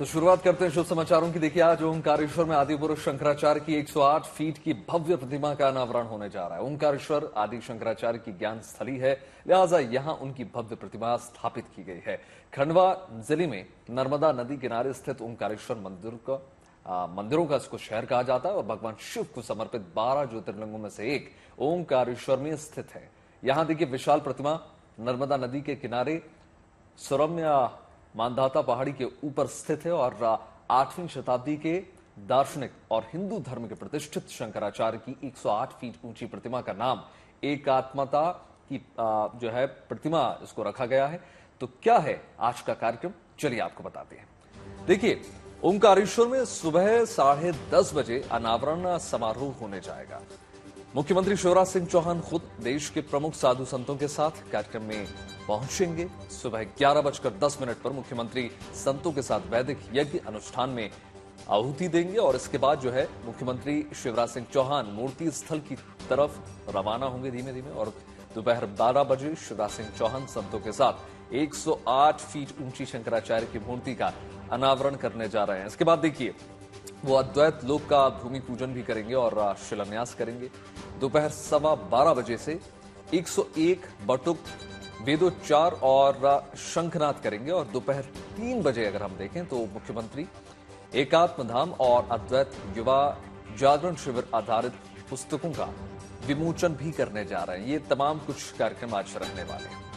शुरुआत करते हैं शुभ समाचारों की। देखिए, आज ओंकारेश्वर में आदिपुरुष शंकराचार्य की 108 फीट की भव्य प्रतिमा का अनावरण होने जा रहा है। ओंकारेश्वर आदि शंकराचार्य की ज्ञान स्थली है, लिहाजा यहां उनकी भव्य प्रतिमा स्थापित की गई है। खंडवा जिले में नर्मदा नदी किनारे स्थित ओंकारेश्वर मंदिरों का इसको शहर कहा जाता है और भगवान शिव को समर्पित 12 ज्योतिर्लिंगों में से एक ओंकारेश्वर में स्थित है। यहां देखिए, विशाल प्रतिमा नर्मदा नदी के किनारे सुरम्य मानधाता पहाड़ी के ऊपर स्थित है और 8वीं शताब्दी के दार्शनिक और हिंदू धर्म के प्रतिष्ठित शंकराचार्य की 108 फीट ऊंची प्रतिमा का नाम एकात्मता की जो है प्रतिमा इसको रखा गया है। तो क्या है आज का कार्यक्रम, चलिए आपको बताते हैं। देखिए, ओंकारेश्वर में सुबह 10:30 बजे अनावरण समारोह होने जाएगा। मुख्यमंत्री शिवराज सिंह चौहान खुद देश के प्रमुख साधु संतों के साथ कार्यक्रम में पहुंचेंगे। सुबह 11:10 पर मुख्यमंत्री संतों के साथ वैदिक यज्ञ अनुष्ठान में आहुति देंगे और इसके बाद जो है मुख्यमंत्री शिवराज सिंह चौहान मूर्ति स्थल की तरफ रवाना होंगे धीमे धीमे और दोपहर 12 बजे शिवराज सिंह चौहान संतों के साथ 108 फीट ऊंची शंकराचार्य की मूर्ति का अनावरण करने जा रहे हैं। इसके बाद देखिए, वो अद्वैत लोक का भूमि पूजन भी करेंगे और शिलान्यास करेंगे। दोपहर 12:15 बजे से 101 बटुक वेदोच्चार और शंखनाद करेंगे और दोपहर 3 बजे अगर हम देखें तो मुख्यमंत्री एकात्म धाम और अद्वैत युवा जागरण शिविर आधारित पुस्तकों का विमोचन भी करने जा रहे हैं। ये तमाम कुछ कार्यक्रम आज रखने वाले हैं।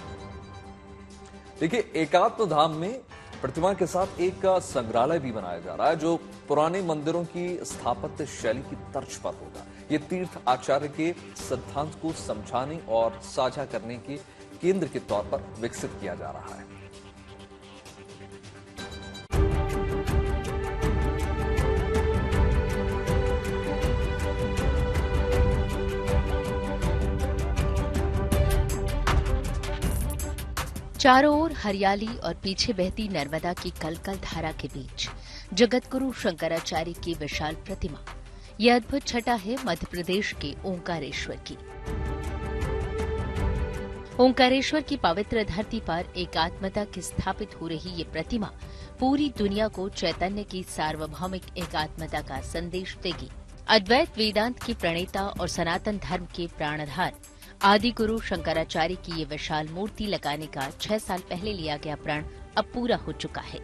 देखिए, एकात्म धाम में प्रतिमा के साथ एक संग्रहालय भी बनाया जा रहा है जो पुराने मंदिरों की स्थापत्य शैली की तर्ज पर होगा। ये तीर्थ आचार्य के सिद्धांत को समझाने और साझा करने के केंद्र के तौर पर विकसित किया जा रहा है। चारों ओर हरियाली और पीछे बहती नर्मदा की कलकल धारा के बीच जगतगुरु शंकराचार्य की विशाल प्रतिमा। यह अद्भुत छटा है मध्य प्रदेश के ओंकारेश्वर की। ओंकारेश्वर की पवित्र धरती पर एकात्मता की स्थापित हो रही ये प्रतिमा पूरी दुनिया को चैतन्य की सार्वभौमिक एकात्मता का संदेश देगी। अद्वैत वेदांत की प्रणेता और सनातन धर्म के प्राणधार आदि गुरु शंकराचार्य की ये विशाल मूर्ति लगाने का 6 साल पहले लिया गया प्रण अब पूरा हो चुका है।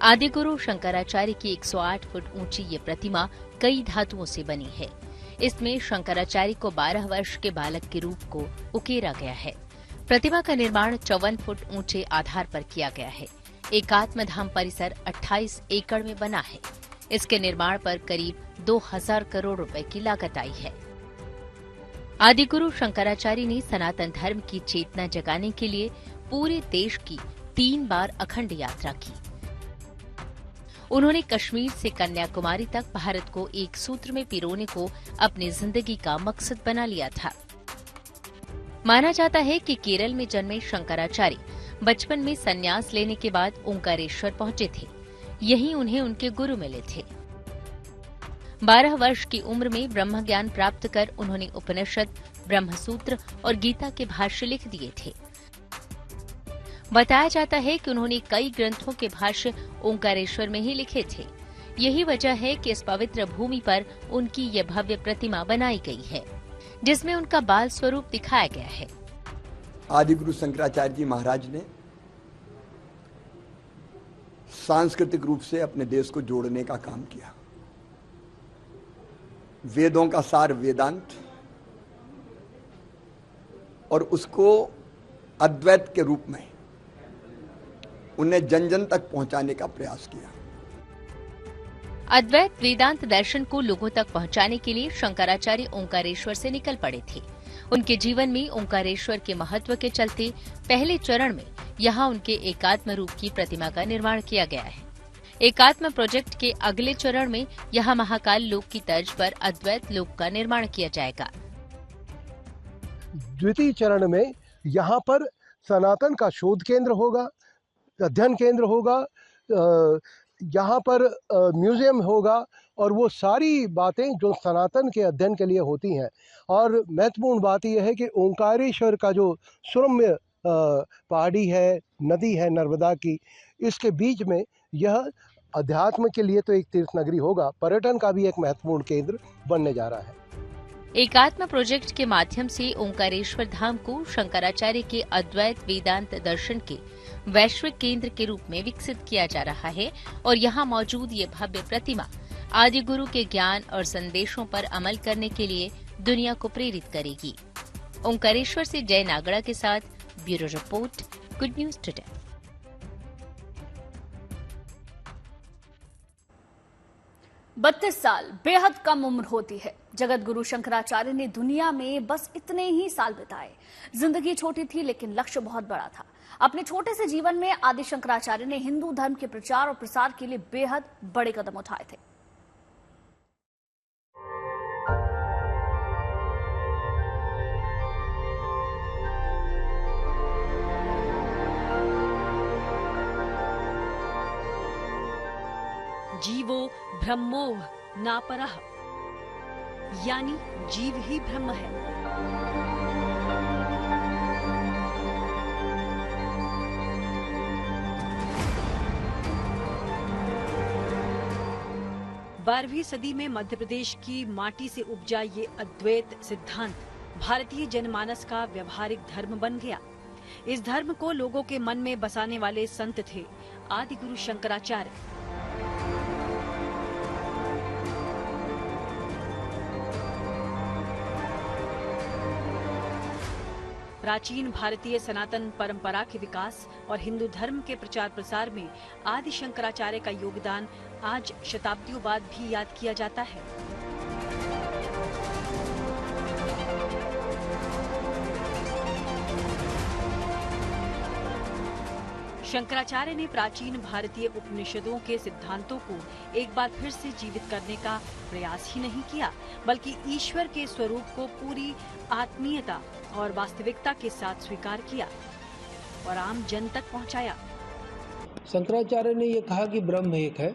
आदि गुरु शंकराचार्य की 108 फुट ऊंची ये प्रतिमा कई धातुओं से बनी है। इसमें शंकराचार्य को 12 वर्ष के बालक के रूप को उकेरा गया है। प्रतिमा का निर्माण 54 फुट ऊंचे आधार पर किया गया है। एकात्म धाम परिसर 28 एकड़ में बना है। इसके निर्माण पर करीब 2000 करोड़ रुपए की लागत आई है। आदिगुरु शंकराचार्य ने सनातन धर्म की चेतना जगाने के लिए पूरे देश की 3 बार अखंड यात्रा की। उन्होंने कश्मीर से कन्याकुमारी तक भारत को एक सूत्र में पिरोने को अपनी जिंदगी का मकसद बना लिया था। माना जाता है कि केरल में जन्मे शंकराचार्य बचपन में संन्यास लेने के बाद ओंकारेश्वर पहुंचे थे। यहीं उन्हें उनके गुरु मिले थे। 12 वर्ष की उम्र में ब्रह्म ज्ञान प्राप्त कर उन्होंने उपनिषद, ब्रह्मसूत्र और गीता के भाष्य लिख दिए थे। बताया जाता है कि उन्होंने कई ग्रंथों के भाष्य ओंकारेश्वर में ही लिखे थे। यही वजह है कि इस पवित्र भूमि पर उनकी यह भव्य प्रतिमा बनाई गई है, जिसमें उनका बाल स्वरूप दिखाया गया है। आदिगुरु शंकराचार्य जी महाराज ने सांस्कृतिक रूप से अपने देश को जोड़ने का काम किया। वेदों का सार वेदांत और उसको अद्वैत के रूप में उन्हें जन जन तक पहुंचाने का प्रयास किया। अद्वैत वेदांत दर्शन को लोगों तक पहुंचाने के लिए शंकराचार्य ओंकारेश्वर से निकल पड़े थे। उनके जीवन में ओंकारेश्वर के महत्व के चलते पहले चरण में यहाँ उनके एकात्म रूप की प्रतिमा का निर्माण किया गया है। एकात्म प्रोजेक्ट के अगले चरण में यहाँ महाकाल लोक की तर्ज पर अद्वैत लोक का निर्माण किया जाएगा। द्वितीय चरण में यहाँ पर सनातन का शोध केंद्र होगा, अध्ययन केंद्र होगा, यहाँ पर म्यूजियम होगा और वो सारी बातें जो सनातन के अध्ययन के लिए होती हैं। और महत्वपूर्ण बात यह है कि ओंकारेश्वर का जो सुरम्य पहाड़ी है, नदी है नर्मदा की, इसके बीच में यह अध्यात्म के लिए तो एक तीर्थ नगरी होगा, पर्यटन का भी एक महत्वपूर्ण केंद्र बनने जा रहा है। एकात्म प्रोजेक्ट के माध्यम से ओंकारेश्वर धाम को शंकराचार्य के अद्वैत वेदांत दर्शन के वैश्विक केंद्र के रूप में विकसित किया जा रहा है और यहाँ मौजूद ये भव्य प्रतिमा आदि गुरु के ज्ञान और संदेशों पर अमल करने के लिए दुनिया को प्रेरित करेगी। ओंकारेश्वर से जय नागड़ा के साथ bureau report, good news today. बत्तीस साल बेहद कम उम्र होती है। जगत गुरु शंकराचार्य ने दुनिया में बस इतने ही साल बिताए। जिंदगी छोटी थी लेकिन लक्ष्य बहुत बड़ा था। अपने छोटे से जीवन में आदि शंकराचार्य ने हिंदू धर्म के प्रचार और प्रसार के लिए बेहद बड़े कदम उठाए थे। जीवो ब्रह्मो नापरः, यानी जीव ही ब्रह्म है। बारहवीं सदी में मध्य प्रदेश की माटी से उपजा ये अद्वैत सिद्धांत भारतीय जनमानस का व्यवहारिक धर्म बन गया। इस धर्म को लोगों के मन में बसाने वाले संत थे आदि गुरु शंकराचार्य। प्राचीन भारतीय सनातन परंपरा के विकास और हिंदू धर्म के प्रचार प्रसार में आदि शंकराचार्य का योगदान आज शताब्दियों बाद भी याद किया जाता है। शंकराचार्य ने प्राचीन भारतीय उपनिषदों के सिद्धांतों को एक बार फिर से जीवित करने का प्रयास ही नहीं किया, बल्कि ईश्वर के स्वरूप को पूरी आत्मीयता और वास्तविकता के साथ स्वीकार किया और आम जन तक पहुंचाया। शंकराचार्य ने ये कहा कि ब्रह्म एक है।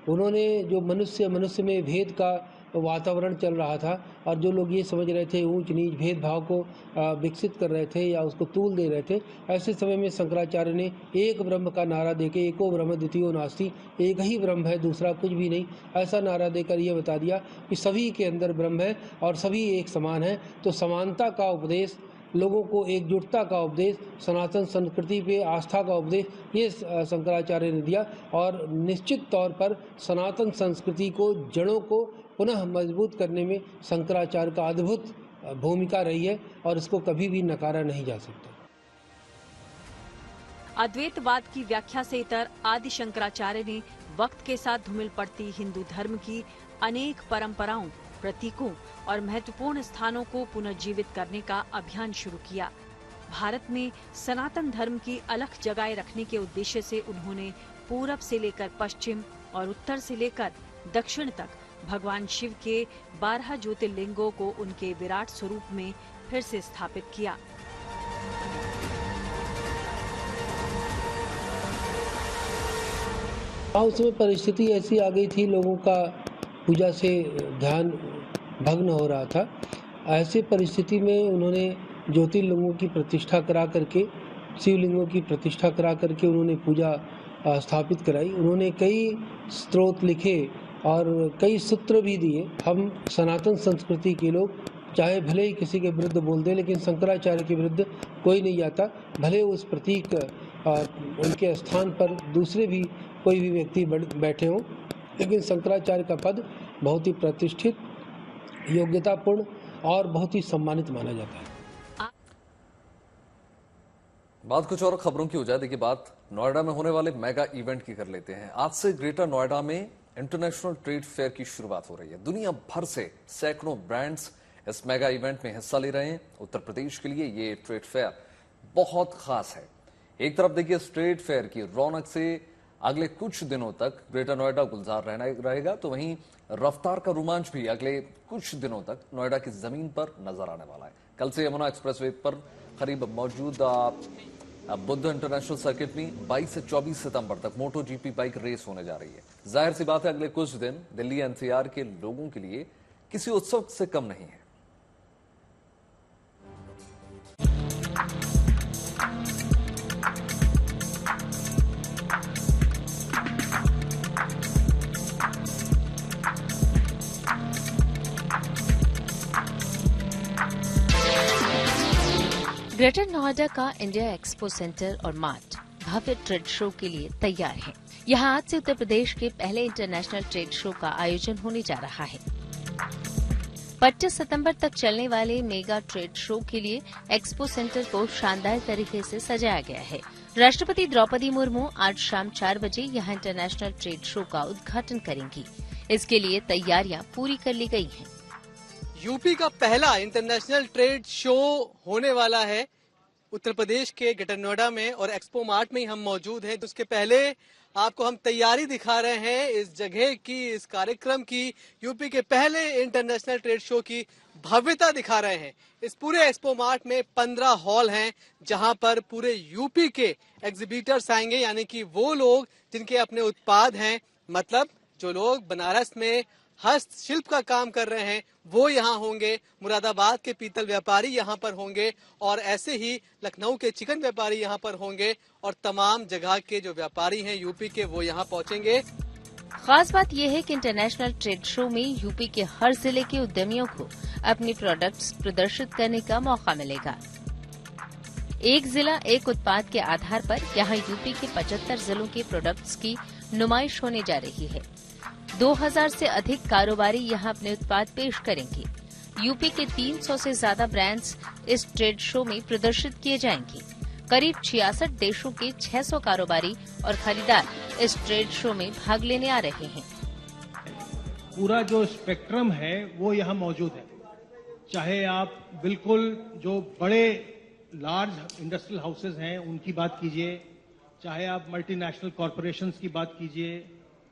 उन्होंने जो मनुष्य में भेद का वातावरण चल रहा था और जो लोग ये समझ रहे थे ऊंच नीच भेदभाव को विकसित कर रहे थे या उसको तूल दे रहे थे, ऐसे समय में शंकराचार्य ने एक ब्रह्म का नारा देके एको ब्रह्म द्वितीयो नास्ति, एक ही ब्रह्म है दूसरा कुछ भी नहीं, ऐसा नारा देकर ये बता दिया कि सभी के अंदर ब्रह्म है और सभी एक समान है। तो समानता का उपदेश, लोगों को एकजुटता का उपदेश, सनातन संस्कृति पे आस्था का उपदेश ये शंकराचार्य ने दिया और निश्चित तौर पर सनातन संस्कृति को, जड़ों को पुनः मजबूत करने में शंकराचार्य का अद्भुत भूमिका रही है और इसको कभी भी नकारा नहीं जा सकता। अद्वैतवाद की व्याख्या से इतर आदि शंकराचार्य ने वक्त के साथ धूमिल पड़ती हिंदू धर्म की अनेक परंपराओं, प्रतीकों और महत्वपूर्ण स्थानों को पुनर्जीवित करने का अभियान शुरू किया। भारत में सनातन धर्म की अलख जगाए रखने के उद्देश्य से उन्होंने पूरब से लेकर पश्चिम और उत्तर से लेकर दक्षिण तक भगवान शिव के 12 ज्योतिर्लिंगों को उनके विराट स्वरूप में फिर से स्थापित किया। उस समय परिस्थिति ऐसी आ गई थी, लोगों का पूजा से ध्यान भग्न हो रहा था। ऐसे परिस्थिति में उन्होंने ज्योतिर्लिंगों की प्रतिष्ठा करा करके, शिवलिंगों की प्रतिष्ठा करा करके उन्होंने पूजा स्थापित कराई। उन्होंने कई स्त्रोत लिखे और कई सूत्र भी दिए। हम सनातन संस्कृति के लोग चाहे भले ही किसी के विरुद्ध बोल दे, लेकिन शंकराचार्य के विरुद्ध कोई नहीं जाता। भले उस प्रतीक उनके स्थान पर दूसरे भी कोई भी व्यक्ति बैठे हों, लेकिन शंकराचार्य का पद बहुत ही प्रतिष्ठित, योग्यतापूर्ण और बहुत ही सम्मानित माना जाता है। बात कुछ और खबरों की हो जाए। देखिए, बात नोएडा में होने वाले मेगा इवेंट की कर लेते हैं। आज से ग्रेटर नोएडा में इंटरनेशनल ट्रेड फेयर की शुरुआत हो रही है। दुनिया भर से सैकड़ों ब्रांड्स इस मेगा इवेंट में हिस्सा ले रहे हैं। उत्तर प्रदेश के लिए ये ट्रेड फेयर बहुत खास है। एक तरफ देखिए, इस ट्रेड फेयर की रौनक से अगले कुछ दिनों तक ग्रेटर नोएडा गुलजार रहेगा, तो वहीं रफ्तार का रोमांच भी अगले कुछ दिनों तक नोएडा की जमीन पर नजर आने वाला है। कल से यमुना एक्सप्रेसवे पर करीब मौजूद बुद्ध इंटरनेशनल सर्किट में 22 से 24 सितंबर तक मोटो जीपी बाइक रेस होने जा रही है। जाहिर सी बात है, अगले कुछ दिन दिल्ली एनसीआर के लोगों के लिए किसी उत्सव से कम नहीं है। ग्रेटर नोएडा का इंडिया एक्सपो सेंटर और मार्ट भव्य ट्रेड शो के लिए तैयार है। यहाँ आज से उत्तर प्रदेश के पहले इंटरनेशनल ट्रेड शो का आयोजन होने जा रहा है। 25 सितंबर तक चलने वाले मेगा ट्रेड शो के लिए एक्सपो सेंटर को शानदार तरीके से सजाया गया है। राष्ट्रपति द्रौपदी मुर्मू आज शाम 4 बजे यहाँ इंटरनेशनल ट्रेड शो का उद्घाटन करेंगी। इसके लिए तैयारियां पूरी कर ली गई हैं। यूपी का पहला इंटरनेशनल ट्रेड शो होने वाला है उत्तर प्रदेश के ग्रेटर नोएडा में, और एक्सपो मार्ट में ही हम मौजूद हैं। तो उसके पहले आपको हम तैयारी दिखा रहे हैं इस जगह की, इस कार्यक्रम की, यूपी के पहले इंटरनेशनल ट्रेड शो की भव्यता दिखा रहे हैं। इस पूरे एक्सपो मार्ट में 15 हॉल हैं जहां पर पूरे यूपी के एग्जीबिटर्स आएंगे, यानी कि वो लोग जिनके अपने उत्पाद हैं, मतलब जो लोग बनारस में हस्तशिल्प का काम कर रहे हैं वो यहाँ होंगे, मुरादाबाद के पीतल व्यापारी यहाँ पर होंगे, और ऐसे ही लखनऊ के चिकन व्यापारी यहाँ पर होंगे, और तमाम जगह के जो व्यापारी हैं यूपी के वो यहाँ पहुँचेंगे। खास बात यह है कि इंटरनेशनल ट्रेड शो में यूपी के हर जिले के उद्यमियों को अपने प्रोडक्ट्स प्रदर्शित करने का मौका मिलेगा। एक जिला एक उत्पाद के आधार पर यहाँ यूपी के 75 जिलों के प्रोडक्ट्स की नुमाइश होने जा रही है। 2000 से अधिक कारोबारी यहाँ अपने उत्पाद पेश करेंगे। यूपी के 300 से ज्यादा ब्रांड्स इस ट्रेड शो में प्रदर्शित किए जाएंगे। करीब 66 देशों के 600 कारोबारी और खरीदार इस ट्रेड शो में भाग लेने आ रहे हैं। पूरा जो स्पेक्ट्रम है वो यहाँ मौजूद है। चाहे आप बिल्कुल जो बड़े लार्ज इंडस्ट्रियल हाउसेज हैं उनकी बात कीजिए, चाहे आप मल्टीनेशनल कॉरपोरेशंस की बात कीजिए,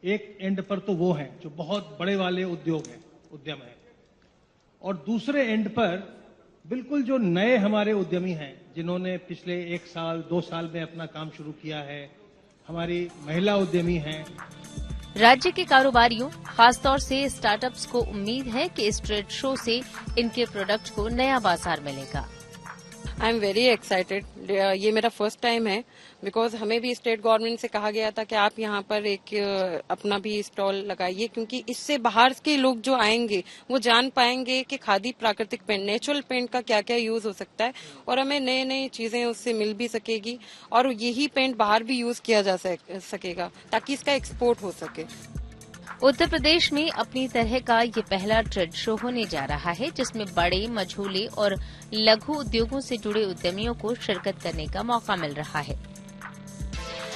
एक एंड पर तो वो हैं जो बहुत बड़े वाले उद्यम हैं, और दूसरे एंड पर बिल्कुल जो नए हमारे उद्यमी हैं जिन्होंने पिछले 1 साल 2 साल में अपना काम शुरू किया है, हमारी महिला उद्यमी हैं। राज्य के कारोबारियों, खासतौर से स्टार्टअप्स को उम्मीद है कि इस ट्रेड शो से इनके प्रोडक्ट को नया बाजार मिलेगा। I am very excited. ये मेरा फर्स्ट टाइम है, बिकॉज हमें भी स्टेट गवर्नमेंट से कहा गया था कि आप यहाँ पर एक अपना भी स्टॉल लगाइए, क्योंकि इससे बाहर के लोग जो आएंगे वो जान पाएंगे कि खादी प्राकृतिक पेंट, नेचुरल पेंट का क्या क्या यूज हो सकता है, और हमें नई नई चीजें उससे मिल भी सकेगी, और यही पेंट बाहर भी यूज किया जा सकेगा ताकि इसका एक्सपोर्ट हो सके। उत्तर प्रदेश में अपनी तरह का ये पहला ट्रेड शो होने जा रहा है, जिसमें बड़े, मझोले और लघु उद्योगों से जुड़े उद्यमियों को शिरकत करने का मौका मिल रहा है।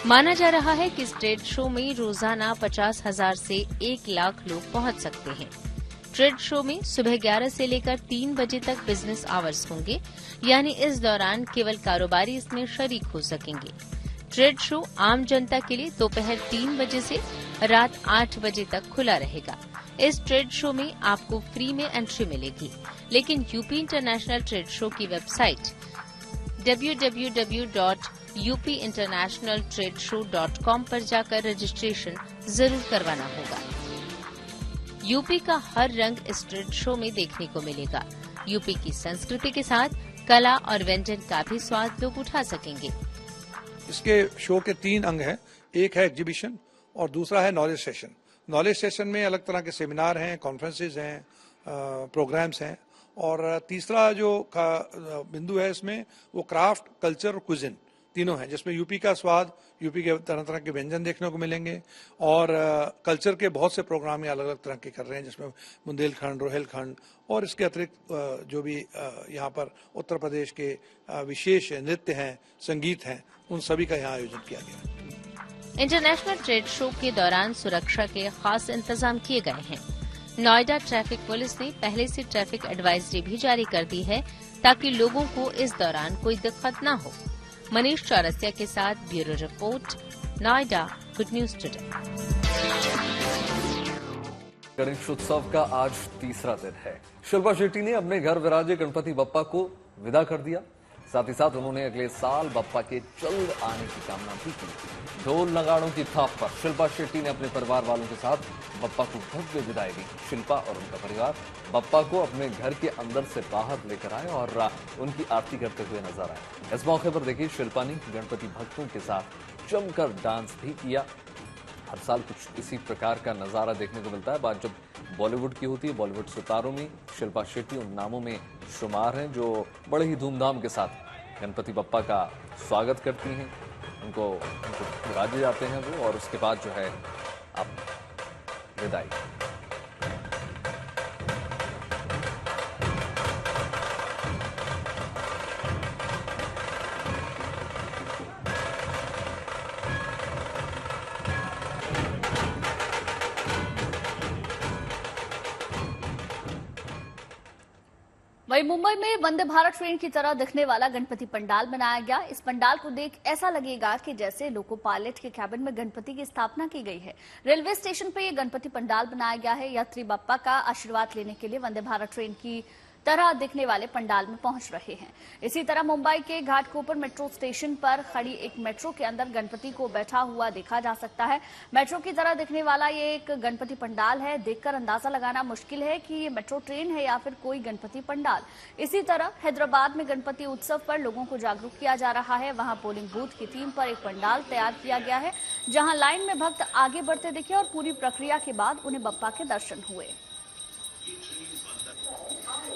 माना जा रहा है कि इस ट्रेड शो में रोजाना 50,000 से 1 लाख लोग पहुंच सकते हैं। ट्रेड शो में सुबह 11 से लेकर 3 बजे तक बिजनेस आवर्स होंगे, यानी इस दौरान केवल कारोबारी इसमें शरीक हो सकेंगे। ट्रेड शो आम जनता के लिए दोपहर 3 बजे से रात 8 बजे तक खुला रहेगा। इस ट्रेड शो में आपको फ्री में एंट्री मिलेगी, लेकिन यूपी इंटरनेशनल ट्रेड शो की वेबसाइट www.upinternationaltradeshow.com पर जाकर रजिस्ट्रेशन जरूर करवाना होगा। यूपी का हर रंग इस ट्रेड शो में देखने को मिलेगा। यूपी की संस्कृति के साथ कला और व्यंजन का भी स्वाद लोग उठा सकेंगे। इसके शो के 3 अंग हैं। एक है एग्जीबिशन और दूसरा है नॉलेज सेशन। नॉलेज सेशन में अलग तरह के सेमिनार हैं, कॉन्फ्रेंसेज हैं, प्रोग्राम्स हैं, और तीसरा जो बिंदु है इसमें वो क्राफ्ट, कल्चर और क्विजिन तीनों हैं, जिसमें यूपी का स्वाद, यूपी के तरह तरह के व्यंजन देखने को मिलेंगे, और कल्चर के बहुत से प्रोग्राम ये अलग अलग तरह के कर रहे हैं, जिसमें बुंदेलखंड, रोहेलखंड और इसके अतिरिक्त जो भी यहाँ पर उत्तर प्रदेश के विशेष नृत्य हैं, संगीत हैं, उन सभी का यहाँ आयोजन किया गया है। इंटरनेशनल ट्रेड शो के दौरान सुरक्षा के खास इंतजाम किए गए हैं। नोएडा ट्रैफिक पुलिस ने पहले से ट्रैफिक एडवाइजरी भी जारी कर दी है, ताकि लोगों को इस दौरान कोई दिक्कत न हो। मनीष चौरसिया के साथ bureau report, Noida, good news today. Ganeshotsav का आज तीसरा दिन है। शिल्पा शेट्टी ने अपने घर विराजे गणपति बप्पा को विदा कर दिया। साथ ही साथ उन्होंने अगले साल बप्पा के जल्द आने की कामना भी की। ढोल नगाड़ों की थाप पर शिल्पा शेट्टी ने अपने परिवार वालों के साथ बप्पा को भव्य विदाई दी। शिल्पा और उनका परिवार बप्पा को अपने घर के अंदर से बाहर लेकर आए और उनकी आरती करते हुए नजर आए। इस मौके पर देखिए, शिल्पा ने गणपति भक्तों के साथ जमकर डांस भी किया। हर साल कुछ इसी प्रकार का नजारा देखने को मिलता है। बात जब बॉलीवुड की होती है, बॉलीवुड सितारों में शिल्पा शेट्टी उन नामों में शुमार हैं जो बड़े ही धूमधाम के साथ गणपति बप्पा का स्वागत करती हैं, उनको राजे जाते हैं वो, और उसके बाद जो है अब विदाई। वहीं मुंबई में वंदे भारत ट्रेन की तरह दिखने वाला गणपति पंडाल बनाया गया। इस पंडाल को देख ऐसा लगेगा कि जैसे लोको पायलट के कैबिन में गणपति की स्थापना की गई है। रेलवे स्टेशन पर यह गणपति पंडाल बनाया गया है। यात्री बप्पा का आशीर्वाद लेने के लिए वंदे भारत ट्रेन की तरह दिखने वाले पंडाल में पहुंच रहे हैं। इसी तरह मुंबई के घाटकोपर मेट्रो स्टेशन पर खड़ी एक मेट्रो के अंदर गणपति को बैठा हुआ देखा जा सकता है। मेट्रो की तरह दिखने वाला ये एक गणपति पंडाल है। देखकर अंदाजा लगाना मुश्किल है कि ये मेट्रो ट्रेन है या फिर कोई गणपति पंडाल। इसी तरह हैदराबाद में गणपति उत्सव पर लोगों को जागरूक किया जा रहा है। वहां पोलिंग बूथ की थीम पर एक पंडाल तैयार किया गया है, जहां लाइन में भक्त आगे बढ़ते दिखे और पूरी प्रक्रिया के बाद उन्हें बप्पा के दर्शन हुए।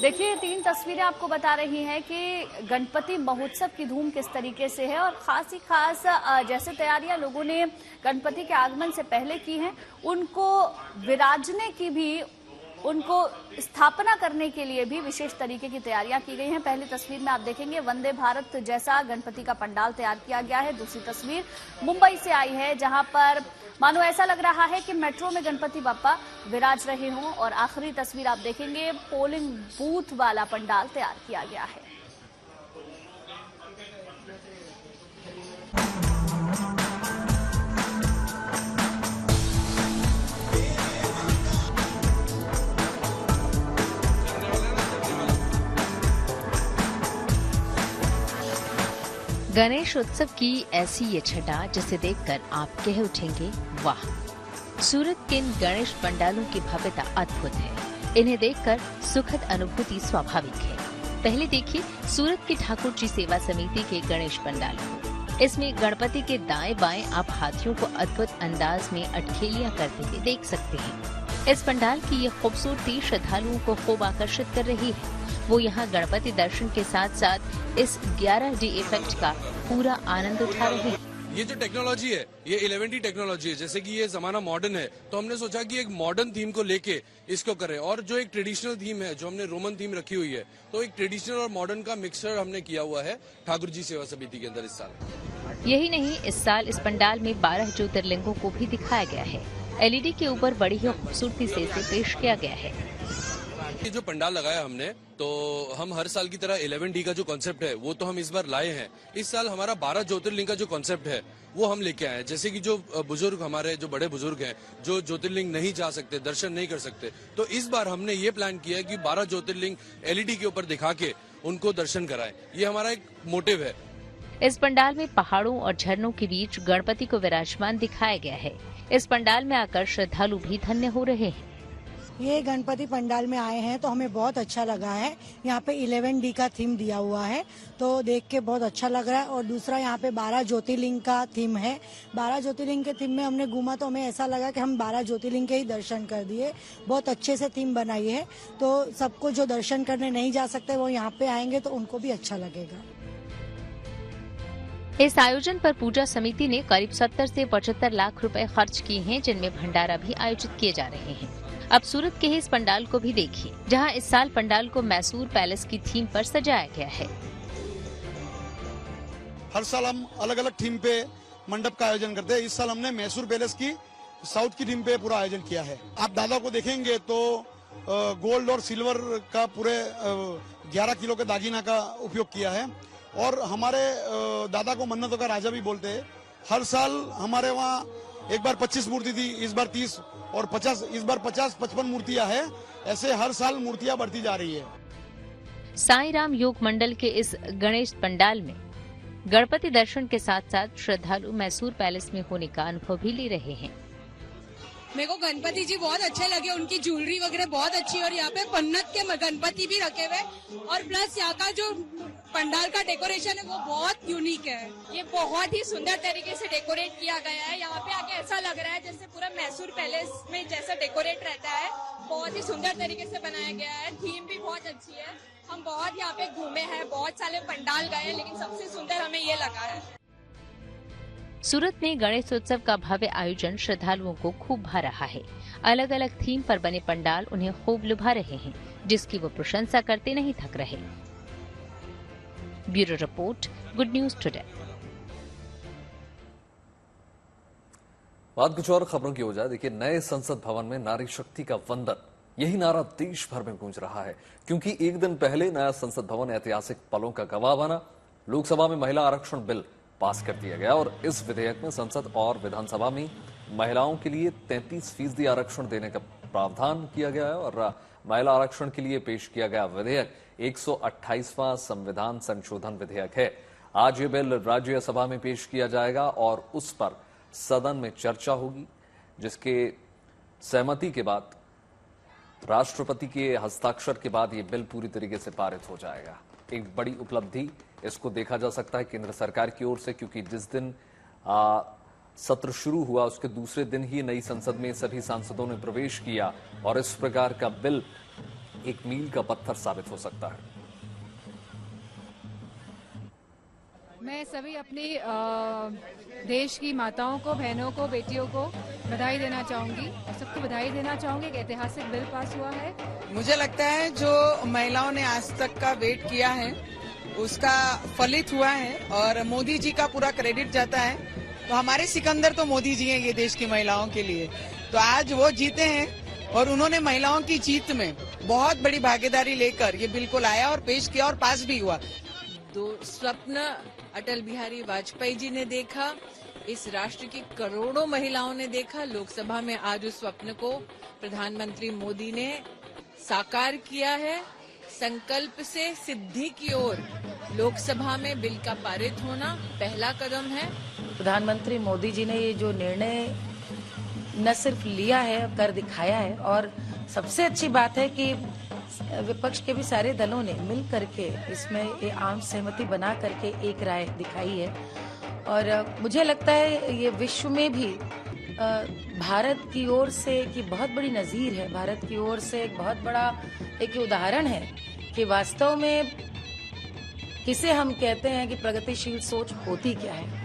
देखिए, 3 तस्वीरें आपको बता रही हैं कि गणपति महोत्सव की धूम किस तरीके से है, और खास जैसे तैयारियां लोगों ने गणपति के आगमन से पहले की हैं, उनको विराजने की भी, उनको स्थापना करने के लिए भी विशेष तरीके की तैयारियां की गई हैं। पहली तस्वीर में आप देखेंगे वंदे भारत जैसा गणपति का पंडाल तैयार किया गया है। दूसरी तस्वीर मुंबई से आई है, जहां पर मानो ऐसा लग रहा है कि मेट्रो में गणपति बप्पा विराज रहे हों, और आखिरी तस्वीर आप देखेंगे पोलिंग बूथ वाला पंडाल तैयार किया गया है। गणेश उत्सव की ऐसी ये छटा जिसे देखकर आप कह उठेंगे वाह। सूरत के इन गणेश पंडालों की भव्यता अद्भुत है। इन्हें देखकर सुखद अनुभूति स्वाभाविक है। पहले देखिए सूरत की ठाकुर जी सेवा समिति के गणेश पंडाल को। इसमें गणपति के दाएं बाएं आप हाथियों को अद्भुत अंदाज में अटखेलियां करते हुए देख सकते हैं। इस पंडाल की ये खूबसूरती श्रद्धालुओं को खूब आकर्षित कर रही है। वो यहाँ गणपति दर्शन के साथ साथ इस 11D इफेक्ट का पूरा आनंद उठा रहे हैं। ये जो टेक्नोलॉजी है, ये 11D टेक्नोलॉजी है। जैसे कि ये जमाना मॉडर्न है, तो हमने सोचा कि एक मॉडर्न थीम को लेके इसको करें, और जो एक ट्रेडिशनल थीम है, जो हमने रोमन थीम रखी हुई है, तो एक ट्रेडिशनल और मॉडर्न का मिक्सचर हमने किया हुआ है ठाकुर जी सेवा समिति के अंदर इस साल। यही नहीं, इस साल इस पंडाल में 12 ज्योतिर्लिंगों को भी दिखाया गया है। LED के ऊपर बड़ी ही खूबसूरती से इसे पेश किया गया है। ये जो पंडाल लगाया हमने, तो हम हर साल की तरह 11D का जो कॉन्सेप्ट है वो तो हम इस बार लाए हैं। इस साल हमारा 12 ज्योतिर्लिंग का जो कॉन्सेप्ट है वो हम लेके आए हैं। जैसे कि जो बुजुर्ग, हमारे जो बड़े बुजुर्ग हैं, जो ज्योतिर्लिंग नहीं जा सकते, दर्शन नहीं कर सकते, तो इस बार हमने ये प्लान किया है कि 12 ज्योतिर्लिंग LED के ऊपर दिखा के उनको दर्शन कराएं। ये हमारा एक मोटिव है। इस पंडाल में पहाड़ों और झरनों के बीच गणपति को विराजमान दिखाया गया है। इस पंडाल में आकर श्रद्धालु भी धन्य हो रहे हैं। ये गणपति पंडाल में आए हैं तो हमें बहुत अच्छा लगा है। यहाँ पे 11D का थीम दिया हुआ है, तो देख के बहुत अच्छा लग रहा है। और दूसरा यहाँ पे 12 ज्योतिर्लिंग का थीम है। 12 ज्योतिर्लिंग के थीम में हमने घूमा तो हमें ऐसा लगा कि हम 12 ज्योतिर्लिंग के ही दर्शन कर दिए। बहुत अच्छे से थीम बनाई है, तो सबको जो दर्शन करने नहीं जा सकते वो यहाँ पे आएंगे तो उनको भी अच्छा लगेगा। इस आयोजन पर पूजा समिति ने करीब 70 से 75 लाख रुपए खर्च किए हैं, जिनमें भंडारा भी आयोजित किए जा रहे हैं। अब सूरत के ही इस पंडाल को भी देखिए, जहां इस साल पंडाल को मैसूर पैलेस की थीम पर सजाया गया है। हर साल हम अलग अलग थीम पे मंडप का आयोजन करते हैं। इस साल हमने मैसूर पैलेस की साउथ की थीम पे पूरा आयोजन किया है। आप दादा को देखेंगे तो गोल्ड और सिल्वर का पूरे 11 किलो के दागिना का उपयोग किया है। और हमारे दादा को मन्नतों का राजा भी बोलते हैं। हर साल हमारे वहाँ एक बार 25 मूर्ति थी, इस बार 30 और 50, इस बार 50-55 मूर्तियां हैं। ऐसे हर साल मूर्तियां बढ़ती जा रही है। साईं राम योग मंडल के इस गणेश पंडाल में गणपति दर्शन के साथ साथ श्रद्धालु मैसूर पैलेस में होने का अनुभव भी ले रहे हैं। मेरे को गणपति जी बहुत अच्छे लगे, उनकी ज्वेलरी वगैरह बहुत अच्छी, और यहाँ पे पन्नत के गणपति भी रखे हुए, और प्लस यहाँ का जो पंडाल का डेकोरेशन है वो बहुत यूनिक है। ये बहुत ही सुंदर तरीके से डेकोरेट किया गया है। यहाँ पे आके ऐसा लग रहा है जैसे पूरा मैसूर पैलेस में जैसा डेकोरेट रहता है, बहुत ही सुंदर तरीके से बनाया गया है। थीम भी बहुत अच्छी है। हम बहुत यहाँ पे घूमे हैं, बहुत सारे पंडाल गए हैं, लेकिन सबसे सुंदर हमें ये लगा है। सूरत में गणेशोत्सव का भव्य आयोजन श्रद्धालुओं को खूब भा रहा है। अलग अलग थीम पर बने पंडाल उन्हें खूब लुभा रहे हैं, जिसकी वो प्रशंसा करते नहीं थक रहे। Bureau report, good news today. बात कुछ और खबरों की हो जाए। देखिए, नए संसद भवन में नारी शक्ति का वंदन, यही नारा देश भर में गूंज रहा है, क्योंकि एक दिन पहले नया संसद भवन ऐतिहासिक पलों का गवाह बना। लोकसभा में महिला आरक्षण बिल पास कर दिया गया और इस विधेयक में संसद और विधानसभा में महिलाओं के लिए 33% आरक्षण देने का प्रावधान किया गया है। और महिला आरक्षण के लिए पेश किया गया विधेयक 128वां संविधान संशोधन विधेयक है। आज ये बिल राज्यसभा में पेश किया जाएगा और उस पर सदन में चर्चा होगी, जिसके सहमति के बाद राष्ट्रपति के हस्ताक्षर के बाद ये बिल पूरी तरीके से पारित हो जाएगा। एक बड़ी उपलब्धि इसको देखा जा सकता है केंद्र सरकार की ओर से, क्योंकि जिस दिन सत्र शुरू हुआ उसके दूसरे दिन ही नई संसद में सभी सांसदों ने प्रवेश किया और इस प्रकार का बिल एक मील का पत्थर साबित हो सकता है। मैं सभी अपनी देश की माताओं को, बहनों को, बेटियों को बधाई देना चाहूंगी और सबको बधाई देना चाहूंगी। एक ऐतिहासिक बिल पास हुआ है। मुझे लगता है जो महिलाओं ने आज तक का वेट किया है उसका फलित हुआ है और मोदी जी का पूरा क्रेडिट जाता है। तो हमारे सिकंदर तो मोदी जी हैं ये देश की महिलाओं के लिए। तो आज वो जीते हैं और उन्होंने महिलाओं की जीत में बहुत बड़ी भागीदारी लेकर ये बिल को लाया और पेश किया और पास भी हुआ। दो स्वप्न अटल बिहारी वाजपेयी जी ने देखा, इस राष्ट्र की करोड़ों महिलाओं ने देखा। लोकसभा में आज उस स्वप्न को प्रधानमंत्री मोदी ने साकार किया है। संकल्प से सिद्धि की ओर लोकसभा में बिल का पारित होना पहला कदम है। प्रधानमंत्री मोदी जी ने ये जो निर्णय न सिर्फ लिया है, कर दिखाया है और सबसे अच्छी बात है कि विपक्ष के भी सारे दलों ने मिल करके इसमें ये आम सहमति बना करके एक राय दिखाई है। और मुझे लगता है ये विश्व में भी भारत की ओर से एक बहुत बड़ी नजीर है, भारत की ओर से एक बहुत बड़ा एक उदाहरण है कि वास्तव में किसे हम कहते हैं कि प्रगतिशील सोच होती क्या है।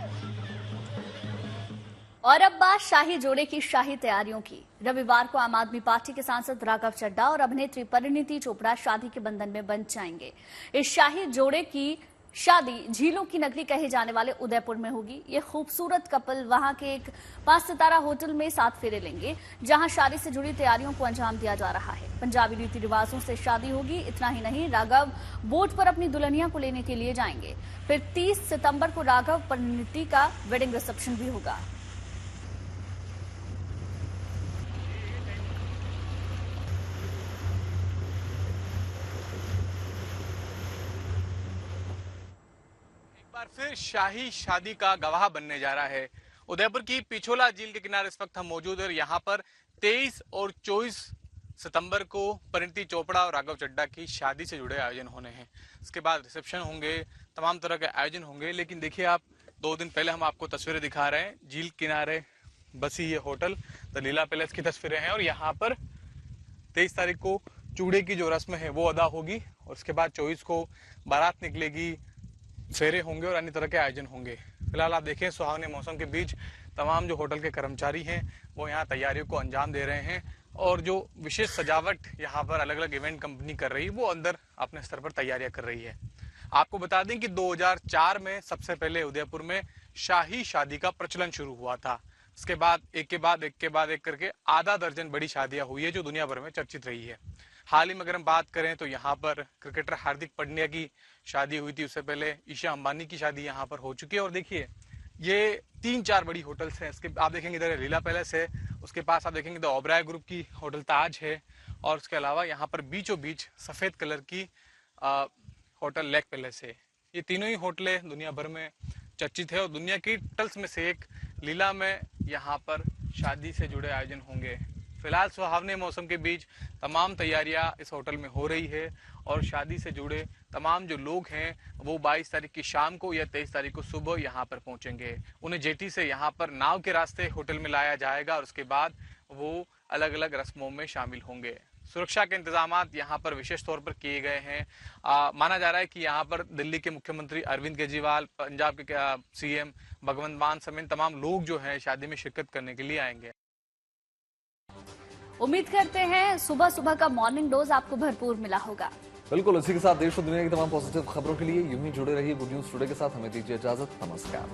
और अब बात शाही जोड़े की शाही तैयारियों की। रविवार को आम आदमी पार्टी के सांसद राघव चड्ढा और अभिनेत्री परिणीति चोपड़ा शादी के बंधन में बंध जाएंगे। इस शाही जोड़े की शादी झीलों की नगरी कहे जाने वाले उदयपुर में होगी। ये खूबसूरत कपल वहां के एक 5 सितारा होटल में 7 फेरे लेंगे, जहां शादी से जुड़ी तैयारियों को अंजाम दिया जा रहा है। पंजाबी रीति रिवाजों से शादी होगी। इतना ही नहीं, राघव बोट पर अपनी दुल्हनिया को लेने के लिए जाएंगे। फिर 30 सितंबर को राघव परिणीति का वेडिंग रिसेप्शन भी होगा। फिर शाही शादी का गवाह बनने जा रहा है। उदयपुर की पिछोला झील के किनारे इस वक्त हम मौजूद हैं और यहाँ पर 23 और 24 सितंबर को परिणीति चोपड़ा और राघव चड्ढा की शादी से जुड़े आयोजन होने हैं। इसके बाद रिसेप्शन होंगे, तमाम तरह के आयोजन होंगे। लेकिन देखिए आप, 2 दिन पहले हम आपको तस्वीरें दिखा रहे हैं। झील किनारे बसी ये होटल द लीला पैलेस की तस्वीरें हैं और यहाँ पर 23 तारीख को चूड़े की जो रस्म है वो अदा होगी और उसके बाद 24 को बारात निकलेगी, फेरे होंगे और अन्य तरह के आयोजन होंगे। फिलहाल आप देखें, सुहावने मौसम के बीच तमाम जो होटल के कर्मचारी हैं वो यहाँ तैयारियों को अंजाम दे रहे हैं और जो विशेष सजावट यहाँ पर अलग अलग इवेंट कंपनी कर रही है वो अंदर अपने स्तर पर तैयारियां कर रही है। आपको बता दें कि 2004 में सबसे पहले उदयपुर में शाही शादी का प्रचलन शुरू हुआ था। इसके बाद एक के बाद एक करके आधा दर्जन बड़ी शादियां हुई है जो दुनिया भर में चर्चित रही है। हाल ही में अगर हम बात करें तो यहाँ पर क्रिकेटर हार्दिक पांड्या की शादी हुई थी, उससे पहले ईशा अंबानी की शादी यहाँ पर हो चुकी है। और देखिए ये 3-4 बड़ी होटल्स हैं। इसके आप देखेंगे इधर लीला पैलेस है, उसके पास आप देखेंगे तो ओबराय ग्रुप की होटल ताज है और उसके अलावा यहाँ पर बीचों बीच सफेद कलर की होटल लेक पैलेस है। ये तीनों ही होटलें दुनिया भर में चर्चित है और दुनिया की होटल्स में से एक लीला में यहाँ पर शादी से जुड़े आयोजन होंगे। फिलहाल सुहावने मौसम के बीच तमाम तैयारियां इस होटल में हो रही है और शादी से जुड़े तमाम जो लोग हैं वो 22 तारीख की शाम को या 23 तारीख को सुबह यहाँ पर पहुंचेंगे। उन्हें जेटी से यहाँ पर नाव के रास्ते होटल में लाया जाएगा और उसके बाद वो अलग अलग रस्मों में शामिल होंगे। सुरक्षा के इंतजाम यहाँ पर विशेष तौर पर किए गए हैं। माना जा रहा है कि यहाँ पर दिल्ली के मुख्यमंत्री अरविंद केजरीवाल, पंजाब के सीएम भगवंत मान समेत तमाम लोग जो हैं शादी में शिरकत करने के लिए आएंगे। उम्मीद करते हैं सुबह सुबह का मॉर्निंग डोज आपको भरपूर मिला होगा। बिल्कुल, इसी के साथ देश और दुनिया की तमाम पॉजिटिव खबरों के लिए यूं ही जुड़े रहिए गुड न्यूज टुडे के साथ। हमें दीजिए इजाजत, नमस्कार।